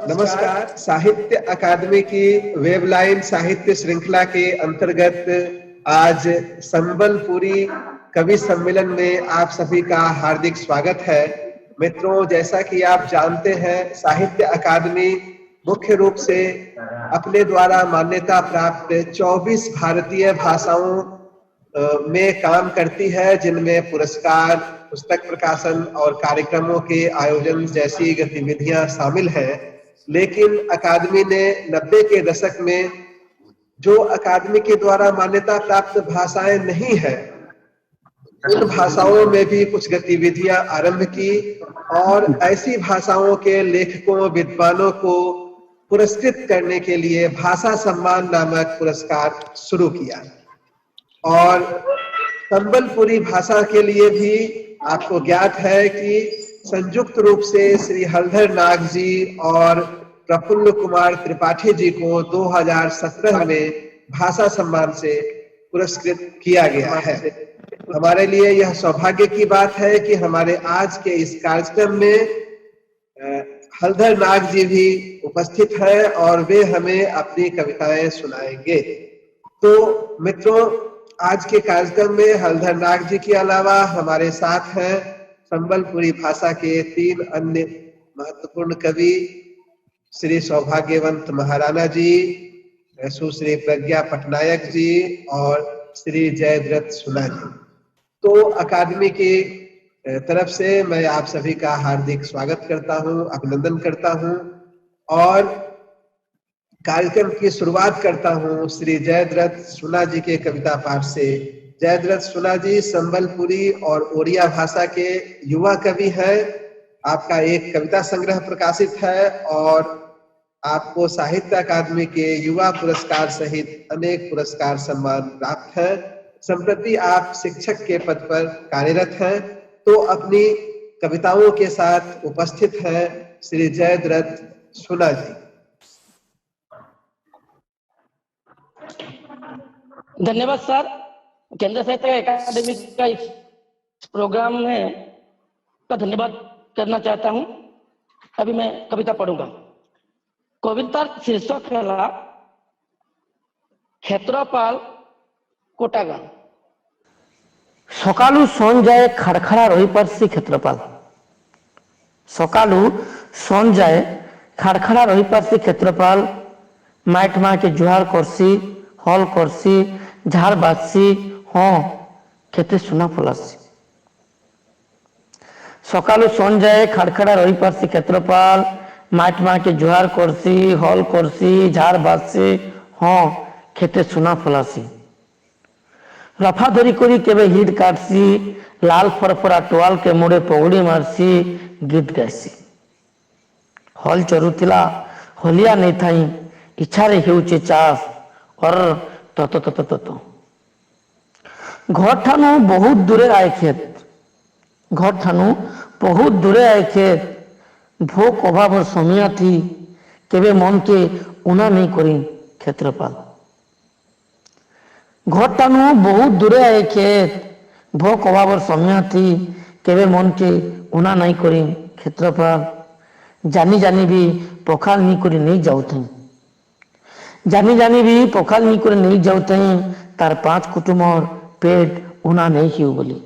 नमस्कार। साहित्य अकादमी की वेबलाइन साहित्य श्रृंखला के अंतर्गत आज संबलपुरी कवि सम्मेलन में आप सभी का हार्दिक स्वागत है। मित्रों, जैसा कि आप जानते हैं, साहित्य अकादमी मुख्य रूप से अपने द्वारा मान्यता प्राप्त 24 भारतीय भाषाओं में काम करती है, जिनमें पुरस्कार, पुस्तक प्रकाशन और कार्यक्रमों के आयोजन जैसी गतिविधियां शामिल हैं। लेकिन अकादमी ने 90 के दशक में जो अकादमी के द्वारा मान्यता प्राप्त भाषाएं नहीं है, उन भाषाओं में भी कुछ गतिविधियां आरंभ की और ऐसी भाषाओं के लेखकों, विद्वानों को पुरस्कृत करने के लिए भाषा सम्मान नामक पुरस्कार शुरू किया। और संबलपुरी भाषा के लिए भी आपको ज्ञात है कि संयुक्त रूप से श्री हलधर नाग जी और प्रफुल्ल कुमार त्रिपाठी जी को 2017 में भाषा सम्मान से पुरस्कृत किया गया है। हमारे लिए यह सौभाग्य की बात है कि हमारे आज के इस कार्यक्रम में हलधर नाग जी भी उपस्थित हैं और वे हमें अपनी कविताएं सुनाएंगे। तो मित्रों, आज के कार्यक्रम में हलधर नाग जी के अलावा हमारे साथ हैं संबलपुरी भाषा के 3 अन्य महत्वपूर्ण कवि, श्री सौभाग्यवंत महाराणा जी, सुश्री प्रज्ञा पटनायक जी और श्री जयद्रथ सुना जी। तो अकादमी की तरफ से मैं आप सभी का हार्दिक स्वागत करता हूं, अभिनंदन करता हूं और कार्यक्रम की शुरुआत करता हूं श्री जयद्रथ सुना जी के कविता पाठ से। जयद्रथ सुना जी संबलपुरी और ओडिया भाषा के युवा कवि हैं। आपका एक कविता संग्रह प्रकाशित है और आपको साहित्य अकादमी के युवा पुरस्कार सहित अनेक पुरस्कार सम्मान प्राप्त है। संप्रति आप शिक्षक के पद पर कार्यरत हैं। तो अपनी कविताओं के साथ उपस्थित हैं श्री जयद्रथ सुना जी। धन्यवाद सर। केंद्र साहित्य अकादमी का इस प्रोग्राम में का धन्यवाद करना चाहता हूं। अभी मैं कविता पढ़ूंगा। कविता शीर्षक है क्षेत्रपाल कोटागां। सकालू सन्जाए खाड़खाड़ा रही पारसी क्षेत्रपाल। सकालू सन्जाए खाड़खाड़ा रही पारसी क्षेत्रपाल। माइट माँ के जुहार करसी, हल करसी, झाड़ बाजसी, हाँ खेते सुना फलासी। सकालू सन्जाए खाड़खाड़ा रही पारसी क्षेत्रपाल। माइट माँ के जुहार करसी, हल करसी, झाड़ बाजसी, हाँ खेते सुना फलासी। रफा धरी करी केबे हिट काटसी, लाल फरफरा टोआल के मुड़े पगड़ी मारसी, गीत गायसी। हल चरुथिला हलिया नहीं थाई, इच्छारे हेउचे चाष और तत तत तत। घर ठानु बहुत दूरे आए खेत, घर ठानु बहुत दूरे आए खेत। भोक अभाव और समिया थी, केबे मन के उना नहीं करी क्षेत्रपाल। घर ठानु बहुत दूरे आए खेत, भोक अभाव और समिया थी, केबे मन के उना नहीं करी क्षेत्रपाल। जानी जानी भी पखाल नहीं करी नहीं जाऊथें, जानी जानी भी पखाल नहीं करे नहीं जाऊथें। तार 5 कुटुमर पेट उना नहीं हिउ बोली।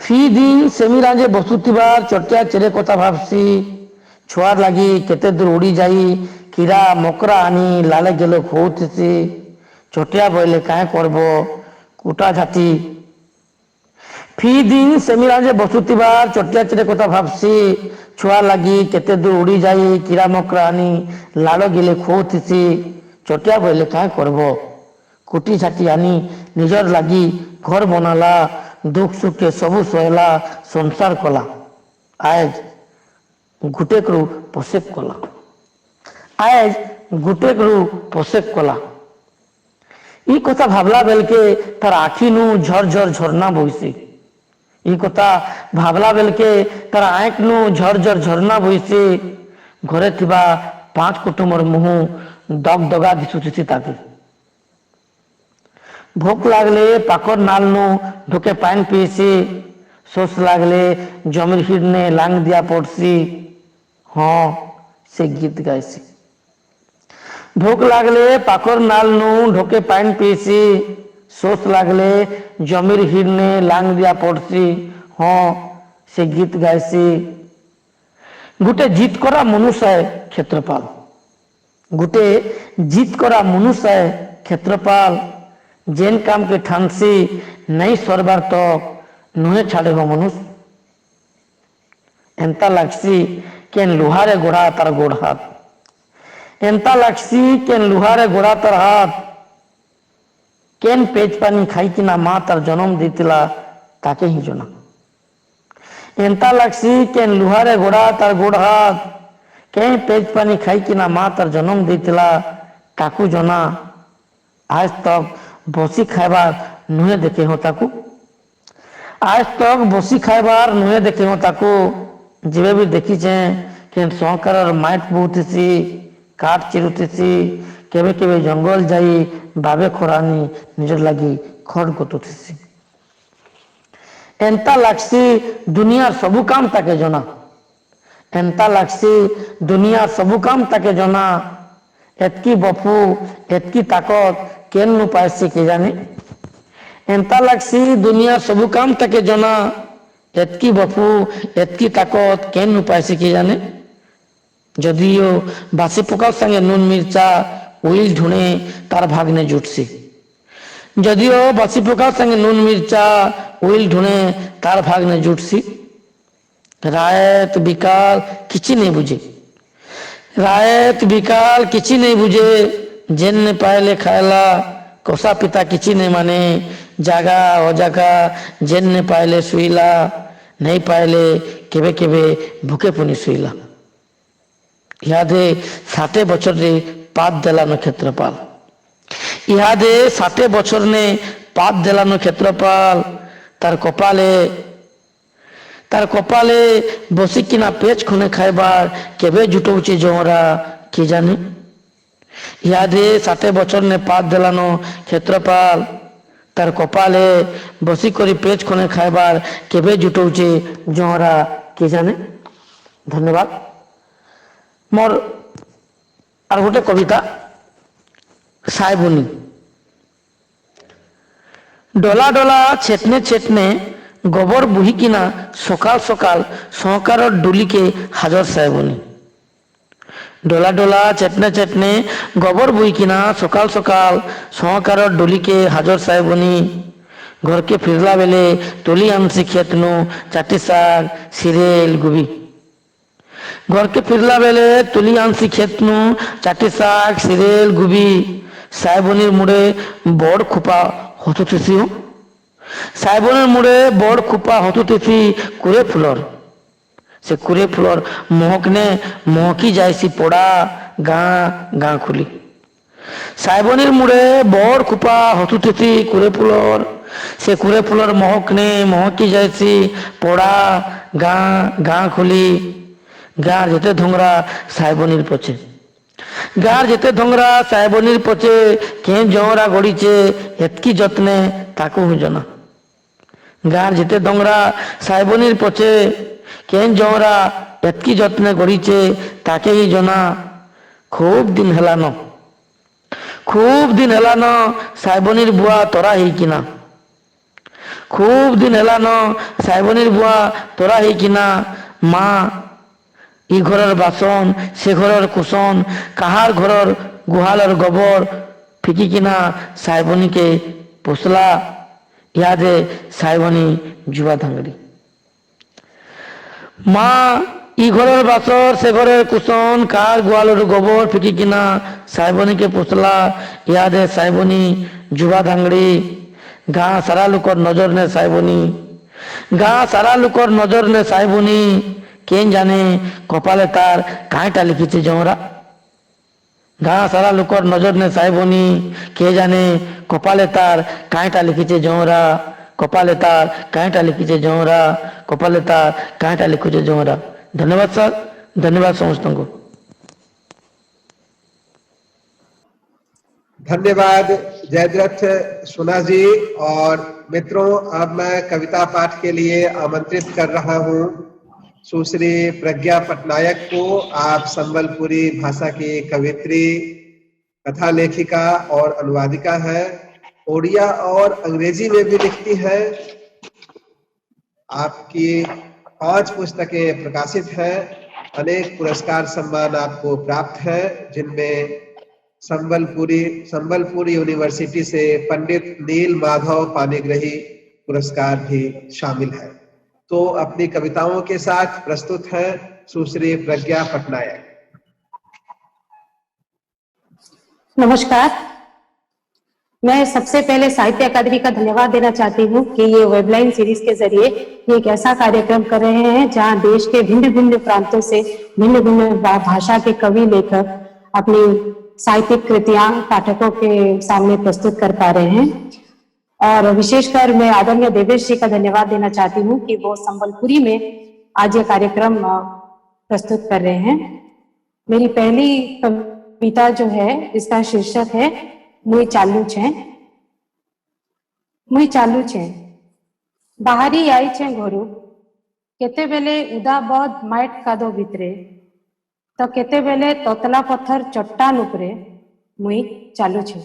फी दिन सेमी रांजे बसुथिबार चटिया चेरे कथा भाबसी। छुआर लगी केते दूर उड़ी जाई, कीड़ा मकरा आनी लाले गेलो खोउथिसी। चटिया बोले काहे करबो कुटा झाटी। फी दिन सेमी रांजे बसुथिबार चटिया चेरे कथा भाबसी। छुआ लगी केते दूर उड़ी जाई, कीड़ा मकरा आनी लाल गिले खोउथिसी। चटिया बोले काहे करबो कुटी झाटी आनी निजर लगी घर बनाला। दुख सुख के सबू सहला संसार कला, आज गुटेक रू पोसेक कला, आज गुटेक रू पोसेक कला। ई कथा भावला बेलके तार आखी नु झरझर झरना बहिसी। ई कथा भावला बेलके तार आँख नु झरझर झरना बहिसी। घरे थिबा 5 कुटुमर मुह दगदगा दिशुथिसी ताके। भोक लागले पाकर नाल नु ढोके पानी पीसी। शोष लागले जमिर हिड़ने लांग दिया पड़सी। हाँ से गीत गाइसी। भूख लागले पाखर नाल नू ढोके पाइन पीसी, शोष लागले जमीर हिरने लांग दिया पड़सी, हाँ से गीत गाइसी। गुटे जीत करा मनुष्य है क्षेत्रपाल, गुटे जीत करा मनुष्य है क्षेत्रपाल, जेन काम के ठानसी नहीं सरबार तक नुहे छाड़े हो मनुष्य। एंता लागसी केन लुहारे गोड़ा तार गोड़ हाथ, एंता लागसी केन लुहारे गोड़ा तार हाथ, केन पेज पानी खाई किना माँ तार जन्म दीतिला ताके ही जना। एंता लागसी केन लुहारे गोड़ा तार गोड़ हाथ, केन पेज पानी खाई किना माँ तार जन्म दीतिला ताकू जना। आज तक बसी खाइबार नुहे देखे हो ताकू, आज तक बसी खाइबार नुहे देखे हो ताकू। जेबे भी देखी के सहकार माइट बोतीसी, काट चिरुतीसी, केबे केबे जंगल जाई बाबे खोरानी निजर लगी खड़ गोतुतीसी। एंता लागसी दुनिया सबू काम ताके जना, एंता लागसी दुनिया सबू काम ताके जना। एतकी बफू एतकी ताकत केन नु पाइसी के जाने। एंता लागसी दुनिया सबू काम ताके जना, एतकी बफू एतकी ताकत केन नु पाइसी के जाने। जदियो बासी पोकार संगे नून मिर्चा उइल ढूंढे तार भागने जुटसी, जदियो बासी पोकार संगे नून मिर्चा उइल ढूंढे तार भागने जुटसी। रात बिकाल किसी नहीं बुझे, रात बिकाल किसी नहीं बुझे, जेन ने पायले खायला कोसा पिता किसी नहीं माने। जागा हो जागा जेन ने पायले सुईला, नहीं पायले केबे केबे भूखे पुनी सुईला। इहादे 60 बछर रे पात देलानो क्षेत्रपाल, इहादे 60 बछर ने पात देलानो क्षेत्रपाल। तार कपाले बसी किना पेच खुने खाइबार केबे जुटौचे जोहरा के जाने। इहादे 60 बछर ने पात देलानो क्षेत्रपाल, तार कपाले बसी करी पेच खुने खाइबार केबे जुटौचे जोहरा के जाने। धन्यवाद। मोर आर गोटे कविता सायबुनी। डोला डोला छेटने छेटने गोबर बुही किना सकाल सकाल सहकार डुली के हाजर सायबुनी। डोला डोला चटने चटने गोबर बुही किना सकाल सकाल सहकार डुली के हाजर सायबुनी। घर के फिरला बेले तुली आनसी खेतनु चाटी साग सिरेल गुबी। घर के फिरला बेले तुली आनसी खेतनु चाटी साग सिरेल गुबी। सायबुनीर मुड़े बड़ खुपा हतुतिसी, सायबुनीर मुड़े बड़ खुपा हतुतिसी कुरे फुलर। से कुरे फुलर महकने महकी जायसी पड़ा गाँ गाँ खुली। सायबुनीर मुड़े बड़ खुपा हतुतिसी कुरे फुलर, से कुरे फुलर महकने महकी जायसी पड़ा गाँ गाँ खुली। गार जेते धोंगरा सायबुनीर पछे, गार जेते धोंगरा सायबुनीर पछे के जोहरा गड़ीचे एतकी जत्ने ताकू हूँ जना। गार जेते धोंगरा सायबुनीर पछे के जोहरा एतकी जत्ने गड़ीचे ताके ही जना। खूब दिन हेलानो, खूब दिन हेलानो सायबुनीर बुआ तोरा ही किना, खूब दिन हेलानो सायबुनीर बुआ तोरा ही किना। माँ ই ঘরের বাসন সে ঘরের কুসন কাহার ঘরের গুহালের গোবর ফিকি কিনা সাইবনীকে পোষলা। ইয়াদে সাইবনী যুবা ধাঙ্গড়ি। মা ই ঘরের বাসর সে ঘরের কুসন কাহার গুহালের গোবর ফিকি কিনা সাইবনীকে পোষলা। ইয়াদে সাইবনী যুবা ধাঙ্গড়ি। গাঁ সারা লোকর নজর নে সাইবনী, গাঁ সারা লোকর নজর নে সাইবনী। केन जाने कपाले तार कांटा लिखीचे जोहरा। गाँ सारा लोकर नजर ने साहिबनी के जाने कपाले तार कांटा लिखीचे जोहरा, कपाले तार कांटा लिखीचे जोहरा, कपाले तार कांटा लिखीचे जोहरा। धन्यवाद सर, धन्यवाद समस्त को। धन्यवाद जयद्रथ सुना जी। और मित्रों, अब मैं कविता पाठ के लिए आमंत्रित कर रहा हूं सुश्री प्रज्ञा पटनायक को। आप संबलपुरी भाषा की कवित्री, कथा लेखिका और अनुवादिका है। ओडिया और अंग्रेजी में भी लिखती है। आपकी 5 पुस्तकें प्रकाशित हैं। अनेक पुरस्कार सम्मान आपको प्राप्त है, जिनमें संबलपुर यूनिवर्सिटी से पंडित नील माधव पाणिग्रही पुरस्कार भी शामिल है। तो अपनी कविताओं के साथ प्रस्तुत है सुश्री प्रज्ञा पटनायक। नमस्कार। मैं सबसे पहले साहित्य अकादमी का धन्यवाद देना चाहती हूँ कि ये वेबलाइन सीरीज के जरिए ये एक ऐसा कार्यक्रम कर रहे हैं जहाँ देश के भिन्न भिन्न प्रांतों से भिन्न भिन्न भाषा के कवि लेखक अपनी साहित्यिक कृतियां पाठकों के सामने प्रस्तुत कर पा रहे हैं। और विशेषकर मैं आदरणीय देवेश जी का धन्यवाद देना चाहती हूँ कि वो संबलपुरी में आज ये कार्यक्रम प्रस्तुत कर रहे हैं। मेरी पहली कविता जो है, इसका शीर्षक है मुई चालू छे। मुई चालू छे, बाहरी आई छे घरू, केते बेले उदा बद माइट कादो भितरे, तो केते बेले ततला पत्थर चट्टान उपरे मुई चालू छे।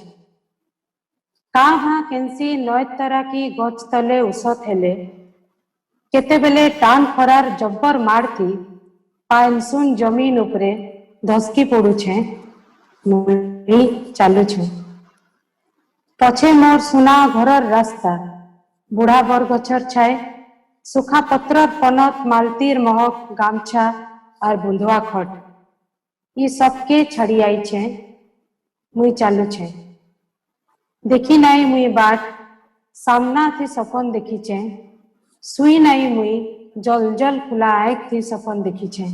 हाँ केंसी नय तरा की गच तले उसत हेले, केते बेले टान खरार जब्बर मार थी पाइलसुन जमीन उपरे धसकी पड़ू छे, मुई चालू छे। पछे मोर सुना घरर रास्ता, बुढ़ा बर गछर छाए, सुखा पत्र पनत मालतीर महक गामछा और बुंधवा खट, ये सबके छड़ी आई छे, मुई चालू छे। देखी नाई मुई बाट, सामना थी सपन देखी छे, सुई नाई मुई जल जल खुला आँख थी सपन देखी छे।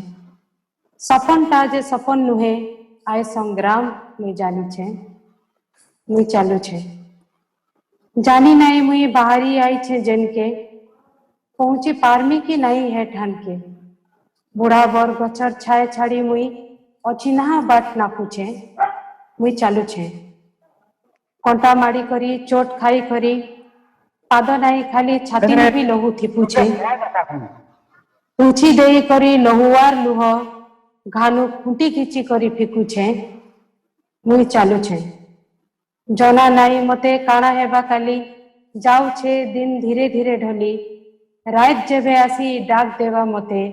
सपन टा जे सपन नुहे आए संग्राम मुई जानी छे, मुई चालू छे। जानी नाई मुई बाहरी आई छे जनके, पहुंची पारमी की नहीं है ठान के। बुढ़ा बर गछर छाए छाड़ी मुई अचिन्हा बाट नाकू छे, मुई चालू छे। कंटा माड़ी करी चोट खाई करी पाद नाई खाली छाती में भी लहू थी पूछे, पूछी देई करी लहुआर लुह घानु खूंटी खींची करी फिकू छे, मुई चालू छे। जना नाई मते काना हेबा काली, जाऊ छे दिन धीरे धीरे ढली, रात जेबे आसी डाक देवा मते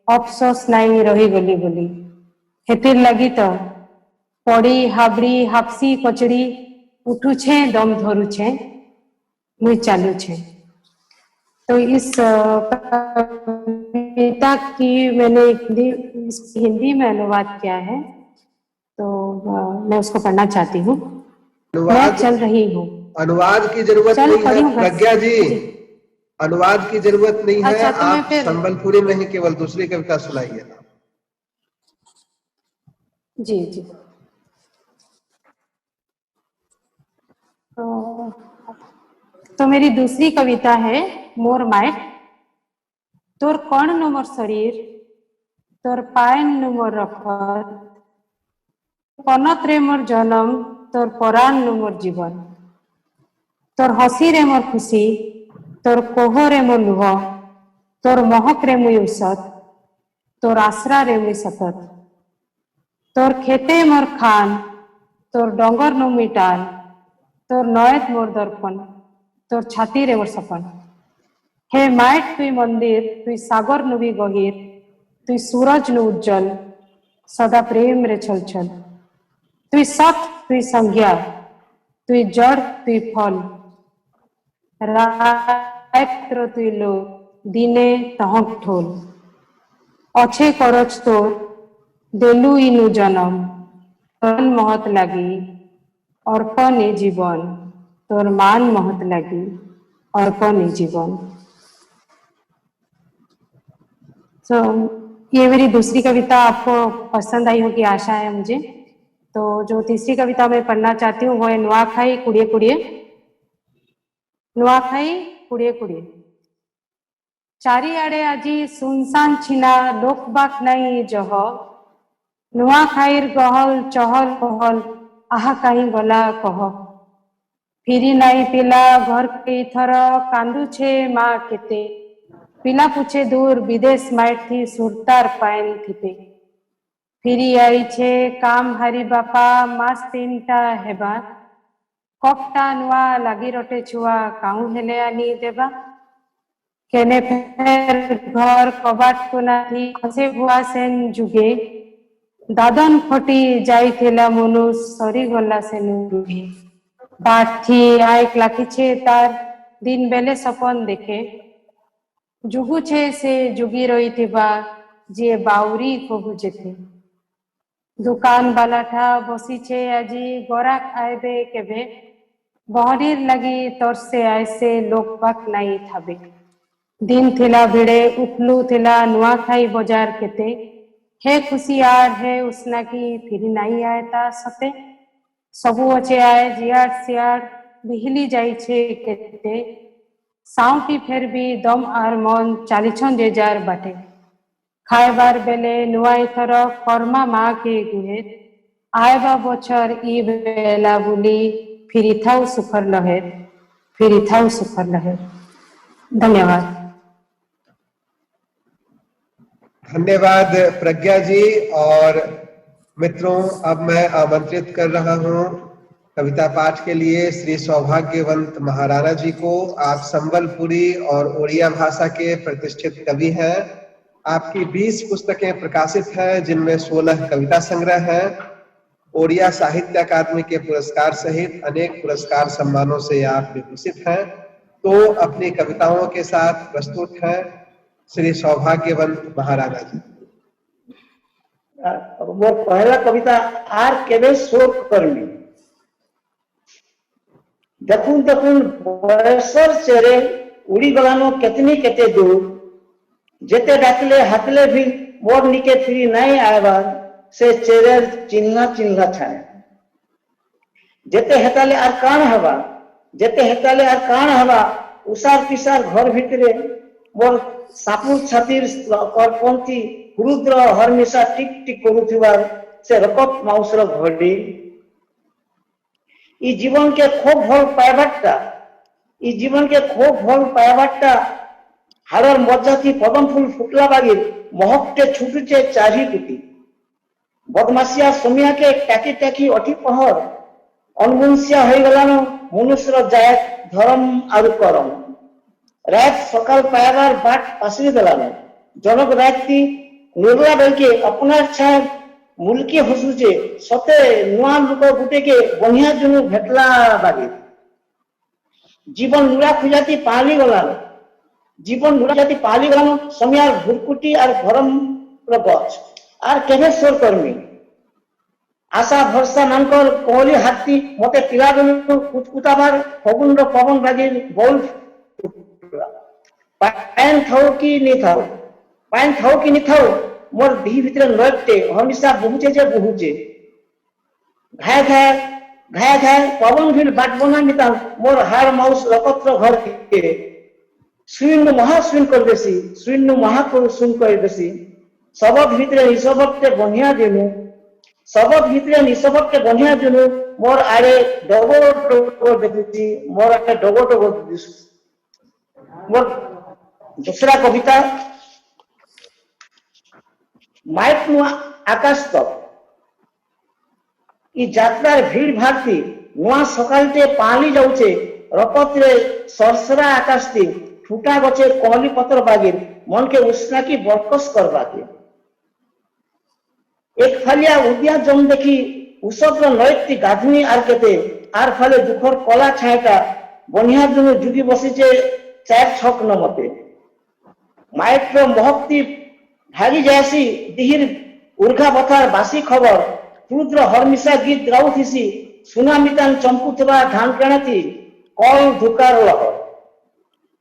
अफसोस नाई रही गली बोली। हेतिर लगी तो पड़ी हाबड़ी हापसी कचड़ी उठू छे दम धरू छे, मुई चालू छे। तो इस कविता की मैंने हिंदी में अनुवाद किया है, तो मैं उसको पढ़ना चाहती हूँ। मैं चल रही हूँ। अनुवाद की जरूरत नहीं है प्रज्ञा जी, अनुवाद की जरूरत नहीं है। अच्छा, तो आप संबलपुरी में ही केवल दूसरी कविता सुनाइए ना। जी जी। तो मेरी दूसरी कविता है मोर माइट। तोर कण नु मोर शरीर, तोर पायन नु मोर रखत, पनत रे मोर जन्म, तोर परान नु मोर जीवन। तोर हसी रे मोर खुशी, तोर कोह रे मोर लुह, तोर महक रे मुई उसत, तोर आसरा रे मुई सतत। तोर खेते मोर खान, तोर डोंगर नु मिटान, तोर नयत मोर दर्पण, तोर छाती रे मोर सपन। हे माइट तुई मंदिर, तुई सागर नु भी गहीर, तुई सूरज नु उज्जवल, सदा प्रेम रे छल छल। तुई सत तुई संज्ञा, तुई जड़ तुई फल, रात्र तुई लो दिने तहक ठोल। अच्छे करच तोर देलु इनु जन्म, तन महत लगी अर्पण ए जीवन, तोर मान महत लगी अर्पण ए जीवन। तो ये मेरी दूसरी कविता आपको पसंद आई होगी आशा है मुझे। तो जो तीसरी कविता मैं पढ़ना चाहती हूँ वो है नुआखाई कुड़िए कुड़िए। नुआखाई कुड़िए कुड़िए, चारिआडे आजी सुनसान छिना लोकबाक नहीं जह, नुआखाईर गहल चहल पहल आहा कहीं गला कह। फिरी नाई पिला घर के थर कांदू छे माँ केते, पिला पूछे दूर विदेश माइट थी सुरतार पायन थीपे फिरी आई छे काम हारी बापा मास तीनटा हेबा कपटा नुआ लगी रोटे छुआ काऊ हेले आनी देबा केने फेर घर कबाट को नाथी खसे भुआ सेन जुगे दादन फटी जाइथिला मनुष सरी गला सेनु रुहे पाठी आइक लाखी छे तार दिन बेले सपन देखे जुगु छे से जुगी रही थिबा जे बाउरी को बुझेथे दुकान वाला ठा बसी छे आजी गोराक आएबे केबे बहरीर लगी तरसे ऐसे लोक पाक नहीं थाबे दिन थिला भिड़े उपलू थिला नुआखाई बजार केते हे खुशी आर हे उसना की फिरी नहीं आए ता सते सबु अच्छे आए जियार सियार बिहली जाई छे केते साउटी फेर भी दम आर मन चालीछन जेजार बाटे खाएबार बेले नुआई थर कर्मा माँ के गुहे आएबा बछर ई बेला बुली फिरी थाउ सुखर लहेर फिरी थाउ सुखर लहेर। धन्यवाद। धन्यवाद प्रज्ञा जी। और मित्रों, अब मैं आमंत्रित कर रहा हूं कविता पाठ के लिए श्री सौभाग्यवंत महाराणा जी को। आप संबलपुरी और ओडिया भाषा के प्रतिष्ठित कवि हैं। आपकी 20 पुस्तकें प्रकाशित हैं, जिनमें 16 कविता संग्रह हैं। ओडिया साहित्य अकादमी के पुरस्कार सहित अनेक पुरस्कार सम्मानों से आप विभूषित हैं। तो अपनी कविताओं के साथ प्रस्तुत हैं श्री सौभाग्यवंत महाराणा जी। मोर पहला कविता आर केबे शोक करमी। देखुन देखुन बयसर चेरे उड़ी गलानो केतनी केते दूर जेते डाकले हाकले भी मोर निके फिरी नहीं आएबार से चेरे चिन्हा चिन्हा छाए जेते हेताले आर कान हवा जेते हेताले आर कान हवा उसार पिसार घर भितरे मोर सापुर छातिर करपंथी रुद्र हरमिशा टिक टिक करुथिबार से रकत माउसर घड़ी ई जीवन के खूब भल पाइबाटा ई जीवन के खूब भल पाइबाटा हाड़र मज्जाथी पदम फूल फुटला बागी महकटे छुटुचे चारी कुटी बदमाशिया समिया के टाकी टाकी अठी पहर अनमुंसिया हो गलानो मनुष्यर जाय धर्म आरु करम रात सकाल पाइबार बाट पासरी देलानो जनक राति निर्ला बेलके अपना छाय मुल्की हसुचे सते नुआ लुक गुटे के बनिया जुनु भेटला बागे जीवन नुरा खुजाती पाली गलानो जीवन नुरा जाती पाली गलानो समियार भुरकुटी और धर्म गच और केने सोर कर्मी आशा भरसा मानकर कोहली हाथी मते पिला बेलु कुतकुताबार फगुन रो पवन बागे बोल पायन थाओ की नहीं थाओ पायन थाओ की नहीं थाओ मोर दी भीतर नयते हमेशा बहुचे जे बहुचे घाय घाय घाय घाय पवन भील बाट बना मिता मोर हार माउस रकत्र घर के सुइन महा सुइन कर देसी सुइन महा को सुन कर देसी सबक भीतर निसबकते बनिया देनु सबक भीतर निसबकते बनिया देनु मोर आरे डगो डगो देखुची मोर आरे डगो डगो दिसु मोर दूसरा कविता माइक नुआ आकाश तक ई जात्रार भीड़ भारती नुआ सकालते पाली जाउचे रपतरे सरसरा आकाश थी फुटा गचे कोहली पत्र बागिर मन के उष्णा की बरकस करबाके एक फालिया उदिया जम देखी उसत्र नयती गाधनी आर केते आर फाले दुखर कला छायटा बनिया दुनु जुगी बसीचे चार छक न मते माइक महक्ति भागी जायसी दिहिर उर्घा बथार बासी खबर रुद्र हरमिशा गीत गाउथिसी सुना मितान चंपू थबा धान केणाती कल धुकार लहर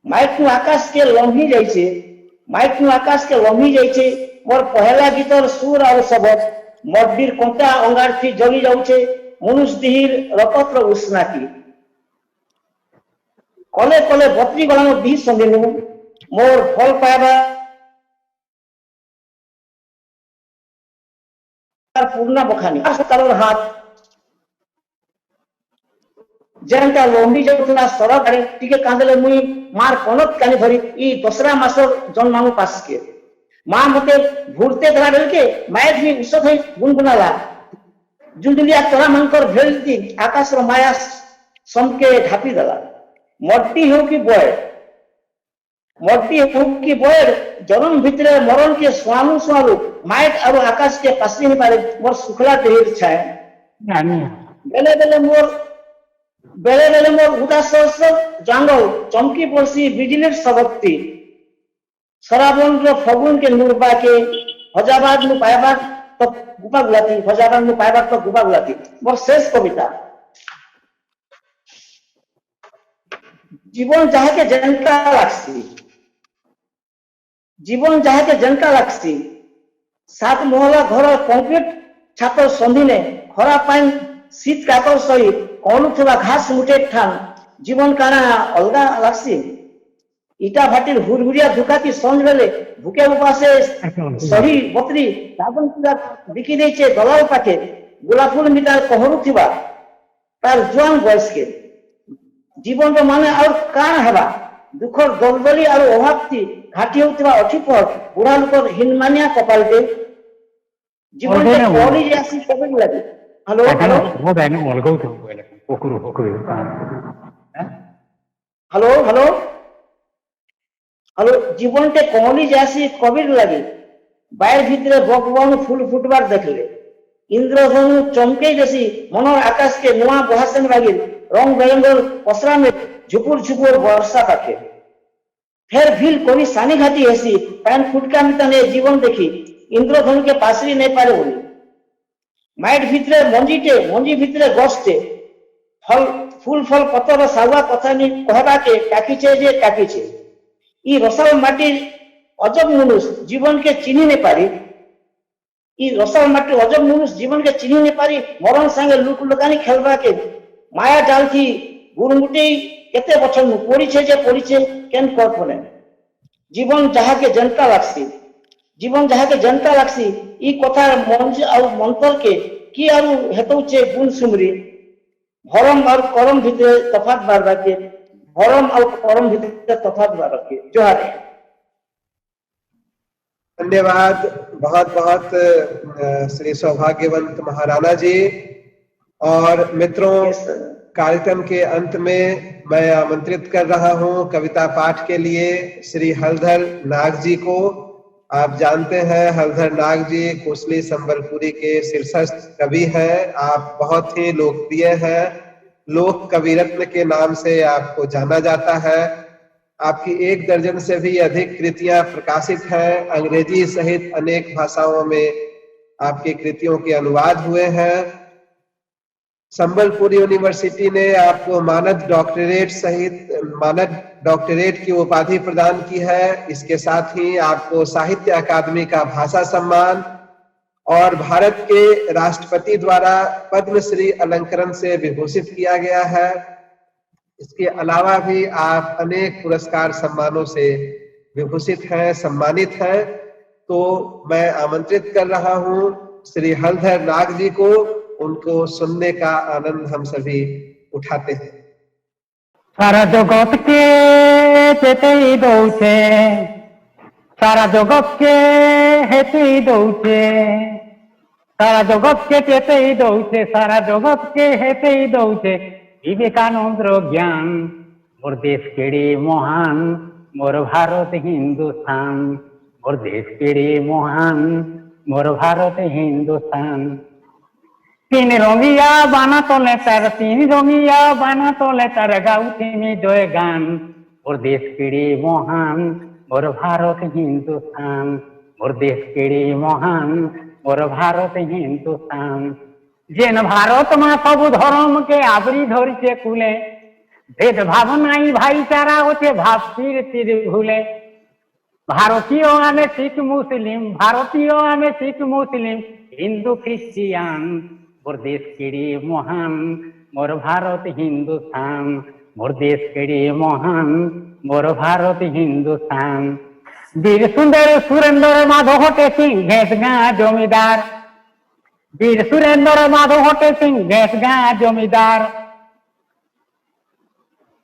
माइक नु आकाश के लम्ही जाइछे माइक नु आकाश के लम्ही जाइछे मोर पहला गीतर सुर और शब्द मडबीर कंटा अंगारथी जली जाउछे मनुष्य दिहिर रपत्र उष्णाकी कले कले बत्री गलानो बी संगिनु मोर फल पाइबा पूर्णा बखानी कालोर हाथ जेनटा लंबी जाउथला सरक आड़े टिके कांदले मुई मार कनक कानी धरी ई दसरा मासर जन्मानु पास के मां मते भूरते धरा बेल के माय भी उसत है गुनगुनाला जुंडलिया तोरा मनकर भेलती आकाश रो माया समके ढापी दला मट्टी हो कि बय मट्टी हो कि बय जन्म भितरे मरण के स्वानु स्वानु माइट और आकाश के पासी ही पारे मोर सुखला देह छाय बेले बेले मोर उदास जंगल चमकी पड़सी बिजली सबक्ति सराबन रो फगुन के नुरबा के हजाबाद नु पायबाद तो गुपा गुलाती हजाबाद नु पायबाद तो गुपा गुलाती मोर शेष कविता जीवन जहा के जनका लागसी जीवन जहा के जनका लागसी सात मोहला घर कंक्रीट छात संधिने खरा पाइन शीत काकर सही कौनुवा घास मुटे ठान जीवन काना अलगा लागसी इटा भाटिर हुरहुरिया धुकाती संज बेले भूके उपासे सही बतरी साबन पूरा बिकी देछे दलाल पाखे गोलाप फूल मिटार कहरु थिबा तार जुआन बयस के जीवन रो माने और कान हेबा दुखर दलदली और अभावती घाटी होतिबा अठिपर बुढ़ा लोकर हिनमानिया कपाल के जीवन के कोली जासी कबे लागे हेलो हेलो वो दाइनो अलगौ तो बोले ओकुरु ओकुरु हेलो हेलो हेलो जीवन के कोली जासी कबीर लगे बाहर भीतर भगवान फूल फुटबार देखले इंद्रधनु चमके जैसी मनोर आकाश के नुआ बहासन बागी रंग बेरंगल पसरा में झुपुर झुपुर वर्षा पाके फिर भील कोनी सानी घाटी ऐसी पैन फुटका मितने जीवन देखी इंद्रधनु के पासरी नहीं पारे बोली माइट भीतरे मंजी भीतरे गस्ते फल फूल फल पतर सावा कथा नहीं कहबा के काकीचे जे काकीचे ई रसाल माटी अजब मनुष्य जीवन के चिन्ही नहीं पारी ई रसाल माटी अजब मनुष्य जीवन के चिन्ही नहीं पारी मरण संगे लुक लुकानी खेलबा के माया जाल थी गुरुमुटी केते बचन पड़ीछे जे पड़ीछे केन कल्पने जीवन जहा के जनता लागसी जीवन जहा के जनता लागसी ई कथा मंज और मंतर के की आरु हेतुचे गुण सुमरी भरम और करम भीतर तफात बारबा के भरम और करम भीतर तफात बारबा के जोहार धन्यवाद बहुत बहुत श्री सौभाग्यवंत महाराणा जी और मित्रों कार्यक्रम के अंत में मैं आमंत्रित कर रहा हूं कविता पाठ के लिए श्री हलधर नाग जी को। आप जानते हैं हलधर नाग जी कुशली संबलपुरी के शीर्षस्थ कवि हैं। आप बहुत ही लोकप्रिय हैं, लोक कवि रत्न के नाम से आपको जाना जाता है। आपकी 1 दर्जन से भी अधिक कृतियां प्रकाशित हैं। अंग्रेजी सहित अनेक भाषाओं में आपकी कृतियों के अनुवाद हुए हैं। संबलपुर यूनिवर्सिटी ने आपको मानद डॉक्टरेट की उपाधि प्रदान की है। इसके साथ ही आपको साहित्य अकादमी का भाषा सम्मान और भारत के राष्ट्रपति द्वारा पद्मश्री अलंकरण से विभूषित किया गया है। इसके अलावा भी आप अनेक पुरस्कार सम्मानों से विभूषित हैं, सम्मानित हैं। तो मैं आमंत्रित कर रहा हूं श्री हलधर नाग जी को, उनको सुनने का आनंद हम सभी उठाते हैं। सारा जगत के चेते दौचे, सारा जगत के हेते दौचे, सारा जगत के चेते दौचे, सारा जगत के हेते दौचे। विवेकानंद ज्ञान मोर देश केड़ी महान, मोर भारत हिंदुस्तान, मोर देश केड़ी महान, मोर भारत हिंदुस्तान। तीन रंगिया बाना तले तार, तीन रंगिया बाना तले तार गाउती में जय गान। मोर देश केड़ी महान, मोर भारत हिंदुस्तान, मोर देश केड़ी महान, मोर भारत हिंदुस्तान। जेन भारत में सब धर्म के आवरी धरछे कुले, भेद भाव नाई भाईचारा होते भाव तीर तीर भूले। भारतीय आमे सिख मुस्लिम, भारतीय आमे सिख मुस्लिम, हिंदू ख्रिस्टियान। मोर देश केड़ी महान, मोर भारत हिंदुस्तान, मोर देश केड़ी महान, मोर भारत हिंदुस्तान। वीर सुंदर सुरेंद्र माधव हटे सिंह घेसगां जमीदार, वीर सुरेंद्र माधव हटे सिंह घेसगां जमीदार।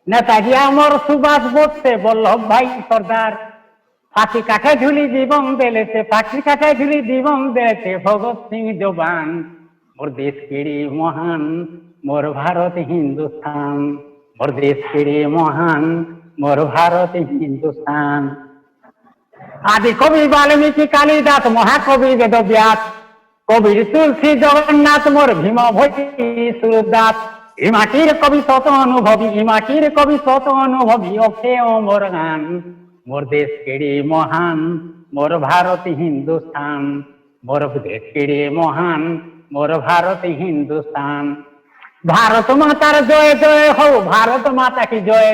নেতাজি আমার সুভাষ বোসে বল্লভ ভাই সর্দার ফাঁসি কাঠে ঝুলি জীবন দেলেছে ফাঁসি কাঠে ঝুলি জীবন দেলেছে ভগৎ সিং জবান মোর দেশ কেড়ে মহান মোর ভারত হিন্দুস্তান মোর দেশ কেড়ে মহান মোর ভারত হিন্দুস্তান। আদি কবি বাল্মীকি কালিদাস মহাকবি বেদব্যাস কবির তুলসী জগন্নাথ মোর ভীম ভৈরী সুরদাস এই মাটির কবি শত অনুভবী এই মাটির কবি শত অনুভবী অক্ষে মোর গান মোর দেশ কেড়ে মহান মোর ভারত হিন্দুস্তান মোর দেশ কেড়ে মহান মোর ভারত হিন্দুস্তান। ভারত মাতার জয় জয় হো ভারত মাতা কি জয়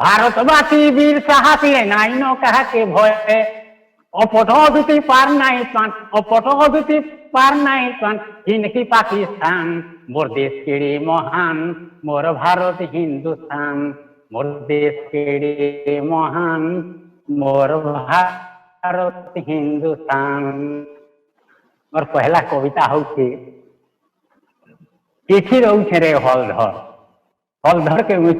ভারতবাসী বীর সাহসী নাই ন কাহাকে ভয় অপট দুটি পার নাই পান অপট দুটি পার নাই পান হিনকি পাকিস্তান মোর দেশ কেড়ে মহান মোর ভারত হিন্দুস্তান মোর দেশ কেড়ে মহান মোর ভারত হিন্দুস্তান। मोर पहला कविता हूँ चिठी दौचे रे हलधर हलधर के मुझे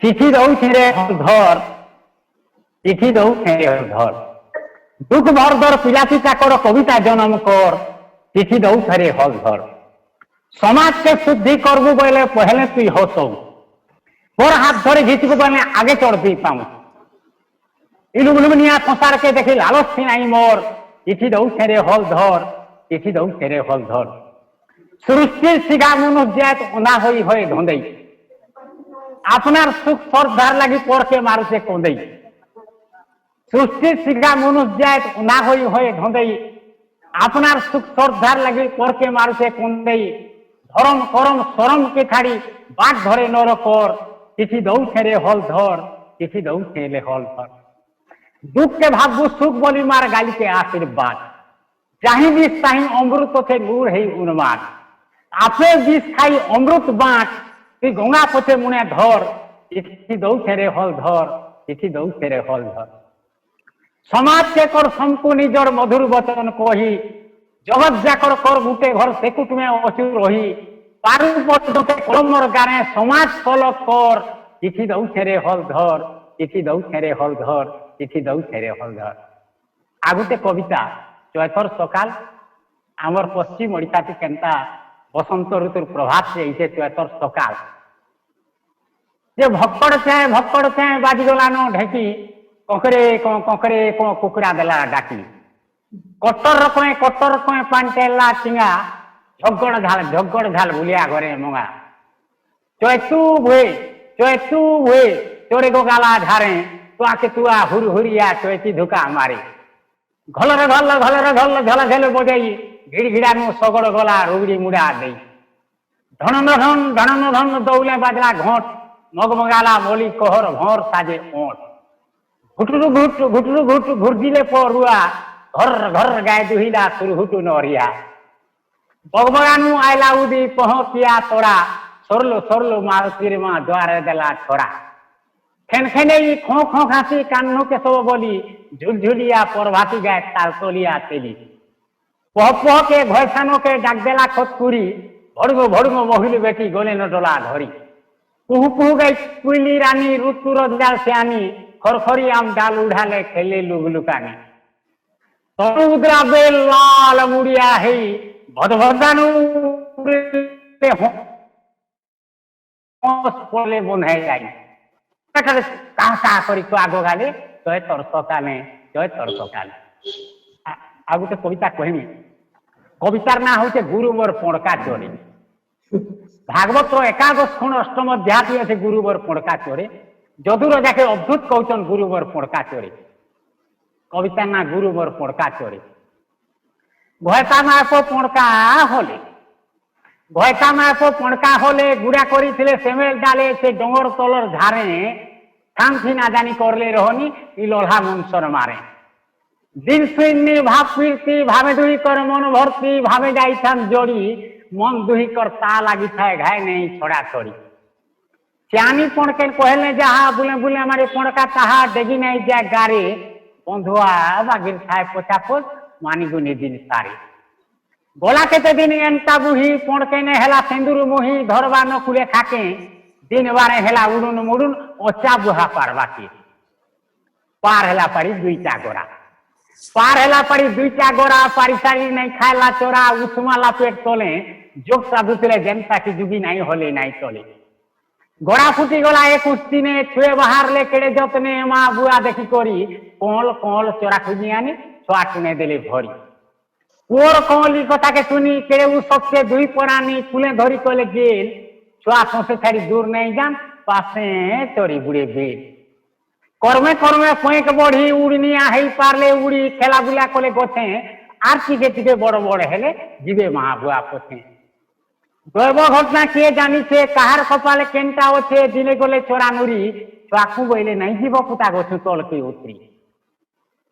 चिठी दौचे रे हलधर चिठी दौचे रे हलधर दुख भरदर पिलाती चाकर कविता जन्म कर चिठी दौचे रे हलधर समाज के शुद्धि करबू बोले पहले तु हसौ मोर हाथ धरे घिचबू बोले आगे चढ़ती पाऊँ इलुमिया संसार के देखी लालच नाई मोर चिठी दौचे रे हलधर चिठी दौचे रे हलधर सृष्टिर सिगा मनुष्यात अना होई होए धंदई आपनार सुख श्रद्धार लगी पर के मारुसे कंदई सृष्टिर सिगा मनुष्यात अना होई होए धंदई आपनार सुख श्रद्धार लगी पर के मारुसे कंदई धर्म करम शरम के छाड़ी बाट धरे नरकर चिठी दौचे रे हलधर चिठी दौचे रे हलधर दुख के भागबू सुख बोली मार गाली के आशीर्वाद चाहे बीस चाहे अमृत थे नूर है उन्माद आपे बीस खाई अमृत बाट तुई गंगा पथे मुने धर चिठी दौचे रे हलधर चिठी दौचे रे हलधर समाज के कर संकु निजर मधुर वचन कही जगत जाकर कर गुटे घर सेकुट में अचूर रही पारु पदते कलमर गाने समाज तलक कर चिठी दौचे रे हलधर चिठी दौचे रे हलधर चिठी दौचे रे हलधर। आगुटे कविता चैतर सकाल आमर पश्चिम ओडिशा केनता बसंत ऋतुर प्रभात से इसे चैतर सकाल जे भक्कड़ छे बाजीगलानो ढेकी ककरे कुकुरा देला डाकी कटर कए पांटेला चिंगा झगड़ झाल बुलिया घरे मंगा चैतू भुए चोरे गोगाला झारे तुआके तुआ हुरिया चैती धुका मारे घलर झल झल बजाई घिड़ सगड़ गला रुगड़ी मुड़ा दे धन दौले बाजला घोट मगमगाला मोली कोहर भोर साजे ओट घुटरू घुट घुर्जिले परुआ घर गाय दुहिला सुरहुटू नरिया बगबगानु आयला उदी पहुंचिया तोरा सरलो मारुतिर माँ द्वारे देला छोरा खेने खो खासी कान्नु के सब बोली झुलझुलिया परभाती गाय तालतोलिया तेली पह के घयसानो के डाक देला खतकुरी भड़गो महिल बेटी गोले न डोला धरी पुहु गई कुइली रानी ऋतुर जाल श्यानी खरखरी आम डाल उड़ाले खेले लुगलुकानी तरुद्रा बेल लाल मुड़िया है भदभदानु पड़ले बन्हे जाई कहा करी तो आगो गाले चैतर सकाले आगु तो कविता कहमी कवितार ना होचे गुरु मोर पड़का चोरी भागवत एकादश खंड अष्टम अध्याय अच्छे गुरु मोर पड़का चोरी जदुर जाके अद्भुत कहचन गुरु मोर पड़का चोरी कविता ना गुरु मोर पड़का चोरी भयता माप पड़का होले गुड़ा करी सेमेल डाले से डोंगर तलर झारे थाम थी ना जानी करले रहनी इ लोल्हा मुंसर मारे दिन सुन्नी भाव पीरती भावे दुही कर मन भरती भावे जाई थाम जोड़ी मन दुही कर ता लगी थाए घाय नहीं छोड़ा छोड़ी श्यानी पणके कहले जहा बुले बुले हमारे पणका ताहा डेगी नहीं जाए गारे बंधुआ बागिर थाए पोछापोछ मानी गुनी दिन सारी गोला केते दिन एंता बुही पणके ने हेला सिंदूर मुही धरबा न कुले खाके दिन बारे हेला उड़ुन मुड़ुन ओचा बुहा पारबाकी पार हेला पड़ी दुईटा गोरा पार हेला पड़ी दुईटा गोरा पारिसारी नहीं खाएला चोरा उठमाला पेट तोले जोग साधु थे जनता की जुगी नहीं होले नहीं तोले गोड़ा फुटी गला एक उस्ती ने छुए बाहर ले केड़े जतने माँ बुआ देखी करी कोल कोल चोरा खुजी आनी छुआ टुने देले भरी पुअर कोली कथा के सुनी केड़े उ सबसे दुई परानी फुले धरी कोले गेल छुआ सोसे छाड़ी दूर नहीं जान पासे चोरी बुड़े बेल कर्मे कर्मे फेंक बढ़ी उड़नी आई पारले उड़ी खेला बुला कोले गोथे आर टिके बड़ बड़ हेले जीवे माँ बुआ पोथे दैव घटना किए जानी छे काहार कपाले केनटा ओछे दिले गले चोरा नुरी छुआकू बोले नहीं जीव पुता गछु तल के उतरी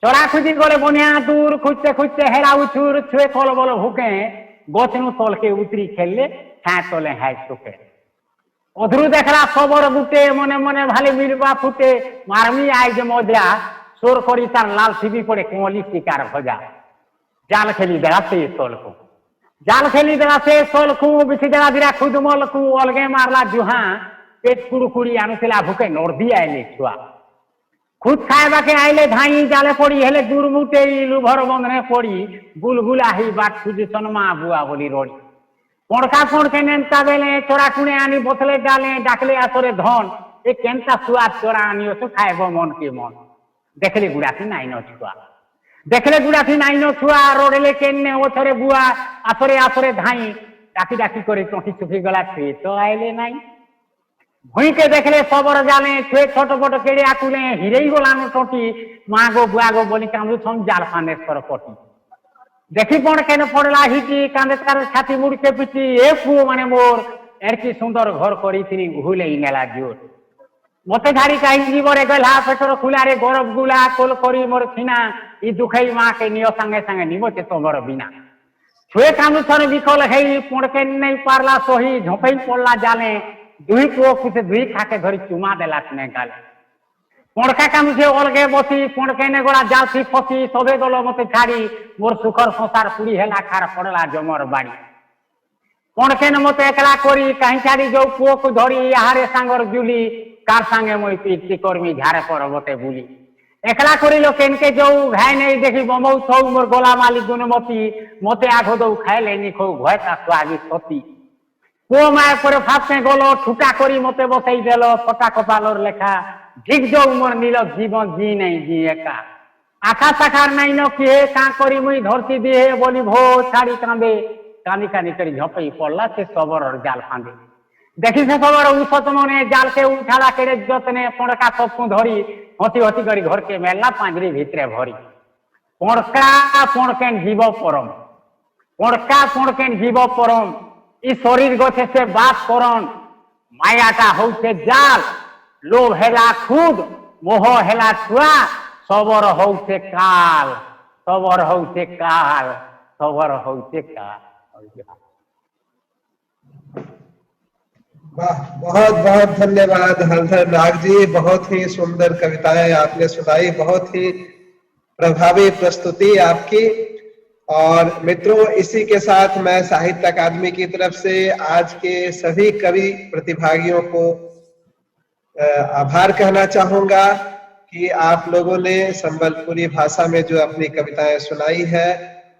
चोरा खुजी गले बनिया दूर खुजते खुजते हेरा उछुर छुए कल बल भूके गछनु तल के उतरी खेलले छा तले हाय सुखे अधरू देखला खबर गुटे मने मने भाले मिलबा फुटे मारमी आई जे मजा सोर करी तार लाल सीबी पड़े कोली शिकार भजा जाल खेली देला से तल को जाल खेली देला से तल को बिछि देला दिरा खुद मल को अलगे मारला जुहा पेट कुड़कुड़ी आनुथिला भूके नोरदी आइले छुआ खुद खाएबा के आइले धाई जाले पड़ी हेले दूर मुटे लुभर बंधने पड़ी बुलबुला ही बाट खुज सनमा बुआ बोली रोड़ी पड़का पड़के नेता बेले चोरा कुणे आनी बोतले डाले डाकले आसरे धन ए केनता सुआद चोरा आनी ओसो खाएबो मन के मन देखले गुड़ाती नाई न छुआ देखले गुड़ाती नाई न छुआ रोडले केन्ने ओथरे बुआ आसरे आसरे धाई डाकी डाकी करे टोटी सुखी गला छे तो आइले नाई भुई के देखले सबर जाले छे छोट बट केड़े आकुले हिरेई गोलानो टोटी मागो बुआगो बोली कामु छम जाल फानेश्वर कोटी देखी पण केने पड़ला हिटी कांदे तार छाती मुड़ के पिटी ए पुओ माने मोर एरकी सुंदर घर करी तिनी भूले नेला जोर मते धारी काई जीवरे गला पेटर खुलारे गरब गुला कोल करी मोर छिना ई दुखई मां के नियो संगे संगे निमोते तोमर बिना छुए कामु छन बिकल हेई पड़के नहीं पारला सोही झोपई पड़ला जाले दुई पुओ कुछ दुई खाके धरी चुमा देला तने गाले पड़का काम से अलगे बसी पड़के ने गोड़ा जालसी फसी सबे गलो मते छाड़ी मोर सुखर संसार पूरी हेला खार पड़ला जमर बाड़ी पड़के ने मते एकला करी कहीं छाड़ी जो पुओ को धरी यारे सांगर जुली कार संगे मोई पीटी कर्मी झारे पर बते बुली एकला करी लो केनके जो भाई नहीं देखी बमौ थौ मोर गोला माली गुणमती मते आखो दो खाइले निखो भयता स्वागी सती पुओ माय पर फापे गलो ठुटा करी मते बसई देलो फटा कपालर लेखा ठीक जो मोर नील जीवन जी नहीं जी एका आखा साखार नहीं न किए का करी मुई धरती दिए बोली भो छाड़ी कांदे कानी कानी करी झपई पड़ला से सबर और जाल फांदे देखी से सबर उसत मने जाल के उठाला केड़े जतने पड़का सबको धरी हसी हसी करी घर के मेला पांजरी भीतरे भरी पड़का पड़केन जीव परम पड़का पड़केन जीव परम ई शरीर गछे से बात करन मायाटा होउछे जाल लोभ हेला खुद मोह हेला छुआ सबर होउछे काल सबर होउछे काल सबर होउछे काल वाह बहुत बहुत धन्यवाद हलधर नाग जी बहुत ही सुंदर कविताएं आपने सुनाई बहुत ही प्रभावी प्रस्तुति आपकी और मित्रों इसी के साथ मैं साहित्य अकादमी की तरफ से आज के सभी कवि प्रतिभागियों को आभार कहना चाहूंगा कि आप लोगों ने संबलपुरी भाषा में जो अपनी कविताएं सुनाई है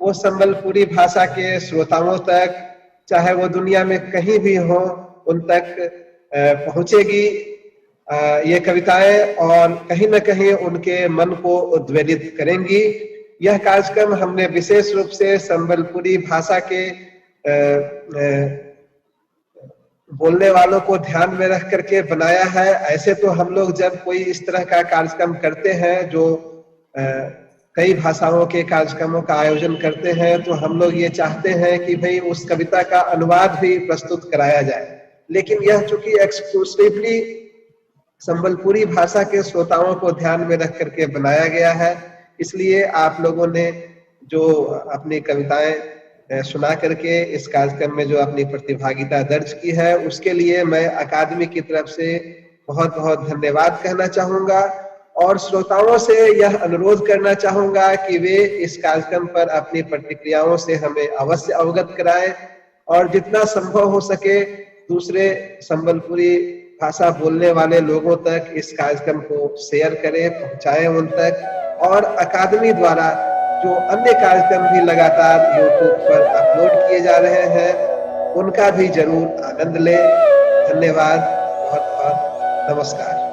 वो संबलपुरी भाषा के श्रोताओं तक चाहे वो दुनिया में कहीं भी हो उन तक पहुंचेगी ये कविताएं और कहीं न कहीं उनके मन को उद्वेलित करेंगी। यह कार्यक्रम हमने विशेष रूप से संबलपुरी भाषा के बोलने वालों को ध्यान में रख करके बनाया है। ऐसे तो हम लोग जब कोई इस तरह का कार्यक्रम करते हैं जो कई भाषाओं के कार्यक्रमों का आयोजन करते हैं तो हम लोग ये चाहते हैं कि भाई उस कविता का अनुवाद भी प्रस्तुत कराया जाए, लेकिन यह चूंकि एक्सक्लूसिवली संबलपुरी भाषा के श्रोताओं को ध्यान में रख करके बनाया गया है, इसलिए आप लोगों ने जो अपनी कविताएं सुना करके इस कार्यक्रम में जो अपनी प्रतिभागिता दर्ज की है उसके लिए मैं अकादमी की तरफ से बहुत बहुत धन्यवाद कहना चाहूंगा और श्रोताओं से यह अनुरोध करना चाहूंगा कि वे इस कार्यक्रम पर अपनी प्रतिक्रियाओं से हमें अवश्य अवगत कराएं और जितना संभव हो सके दूसरे संबलपुरी भाषा बोलने वाले लोगों तक इस कार्यक्रम को शेयर करें, पहुंचाएं उन तक। और अकादमी द्वारा जो अन्य कार्यक्रम भी लगातार YouTube पर अपलोड किए जा रहे हैं, उनका भी जरूर आनंद लें। धन्यवाद, बहुत बहुत नमस्कार।